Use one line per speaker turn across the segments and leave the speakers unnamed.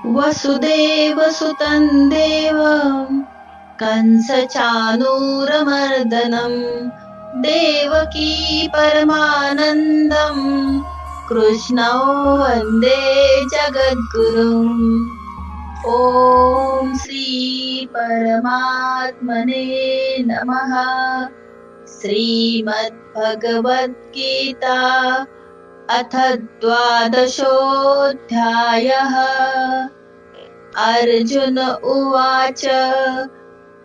वसुदेवसुतं देवं कंसचाणूरमर्दनं देवकी परमानन्दं कृष्णौ वन्दे जगद्गुरुम्। ॐ श्री परमात्मने नमः। श्रीमद्भगवद्गीता अथ द्वादशोऽध्यायः। अर्जुन उवाच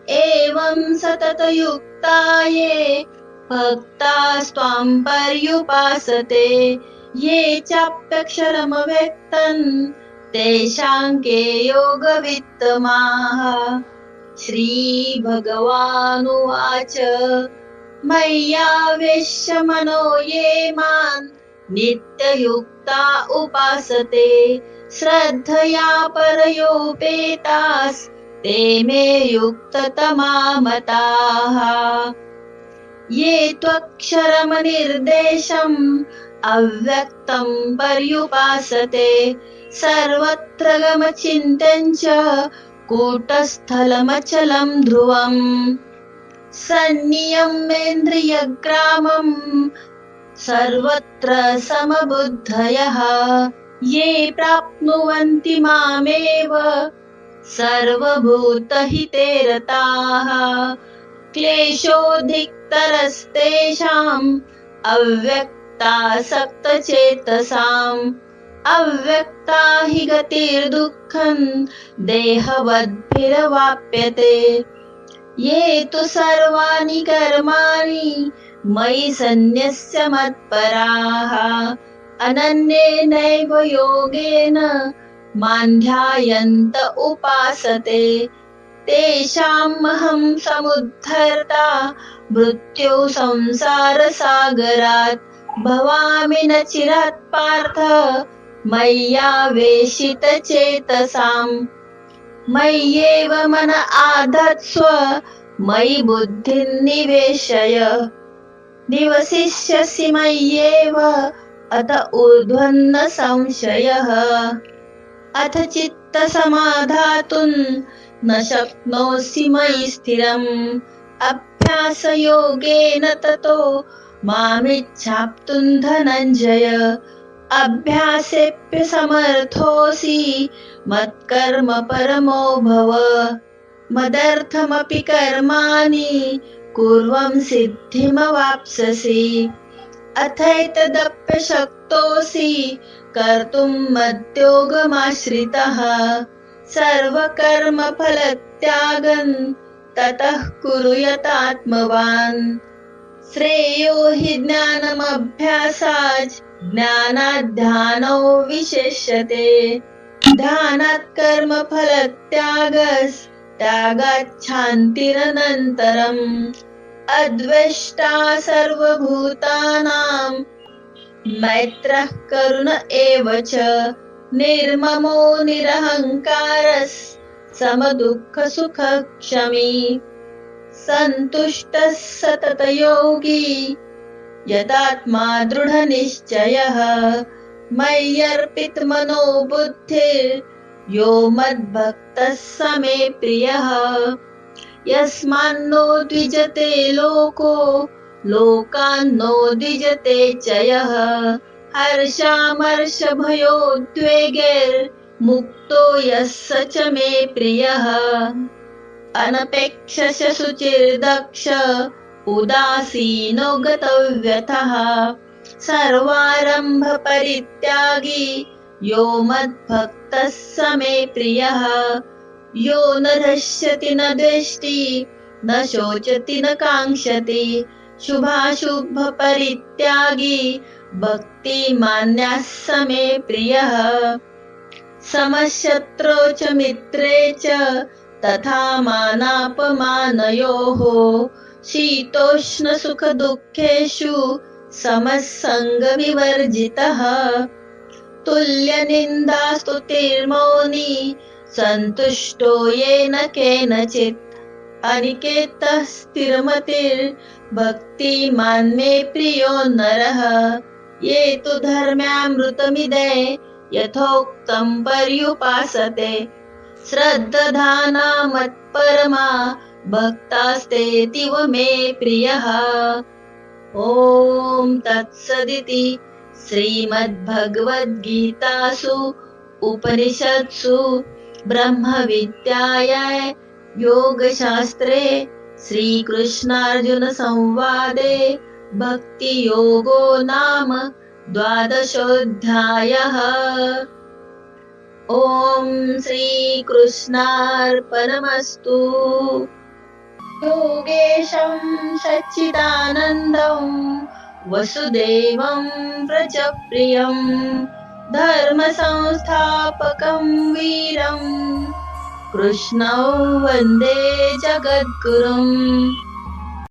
एवं सततयुक्ता ये भक्तास्त्वां पर्युपासते ये चाप्यक्षरमव्यक्तं तेषां के योगवित्तमाः। श्रीभगवानुवाच मय्यावेश्य मनो ये मां नित्ययुक्ता उपासते श्रद्धया परयोपेतास्ते मे युक्ततमा मताः। ये त्वक्षरमनिर्देशम् अव्यक्तं पर्युपासते सर्वत्र गमचिन्त्यं च कूटस्थलमचलं ध्रुवम् सन्नियम्येन्द्रियग्रामं सर्वत्र समबुद्धयः ये प्राप्नुवन्ति मामेव सर्वभूतहिते रताः। क्लेशोऽधिकतरस्तेषाम् अव्यक्तासक्तचेतसाम् अव्यक्ता हि गतिर्दुःखं देहवद्भिरवाप्यते। ये तु सर्वाणि कर्माणि मयि सन्न्यस्य मत्पराः अनन्येनैव योगेन मां ध्यायन्त उपासते तेषामहं समुद्धर्ता मृत्योः संसारसागरात् भवामि न चिरात् पार्थ मय्यावेशितचेतसाम्। मय्येव मन आधत्स्व मयि बुद्धिं निवेशय निवसिष्यसि मय्येव अत ऊर्ध्वन्न संशयः। अथ चित्तसमाधातुं न शक्नोषि मयि स्थिरम् अभ्यासयोगेन ततो मामिच्छाप्तुं धनञ्जय। अभ्यासेऽप्यसमर्थोऽसि मत्कर्म परमो भव मदर्थमपि कर्माणि कुर्वं सिद्धिमवाप्स्यसि। अथैतदप्यशक्तोऽसि कर्तुं मद्योगमाश्रितः सर्वकर्मफलत्यागं ततः कुरु यतात्मवान्। श्रेयो हि ज्ञानमभ्यासाच् ज्ञानात् ध्यानो विशेष्यते ध्यानात् कर्मफलत्यागात् शान्तिरनन्तरम्। अद्वेष्टा सर्वभूतानां मैत्रः करुण एव च निर्ममो निरहङ्कारः समदुःखसुखक्षमी सन्तुष्टः सततयोगी यतात्मा दृढनिश्चयः। मय्यर्पितमनो बुद्धिर्यो मद्भक्तः स मे प्रियः। यस्मान्नो द्विजते लोको लोकान्नो द्विजते च यः। हर्षामर्षभयोद्वेगैर्मुक्तो यः स च मे प्रियः। अनपेक्षः शुचिर्दक्ष उदासीनो गतव्यथः सर्वारम्भ परित्यागी यो मद्भक्तः स मे प्रियः। यो न हृष्यति न द्वेष्टि न शोचति न काङ्क्षति शुभाशुभ परित्यागी भक्तिमान्यः स मे प्रियः। समशत्रौ च मित्रे च तथा मानापमानयोः शीतोष्णसुखदुःखेषु समसङ्गविवर्जितः। तुल्यनिन्दास्तुतिर्मौनी सन्तुष्टो येन केनचित्। अनिकेतः स्थिरमतिर्भक्तिमान् मे प्रियो नरः। ये तु धर्म्यामृतमिदे यथोक्तं पर्युपासते श्रद्धाना मत्परमा भक्तास्तेऽतीव मे प्रियः। ॐ तत्सदिति श्रीमद्भगवद्गीतासु उपनिषत्सु ब्रह्मविद्यायां योगशास्त्रे श्रीकृष्णार्जुनसंवादे भक्तियोगो नाम 12ोऽध्यायः। ॐ श्रीकृष्णार्पणमस्तु। योगेशं सच्चिदानन्दं वसुदेवं व्रजप्रियं धर्मसंस्थापकं वीरं कृष्णं वन्दे जगद्गुरुम्।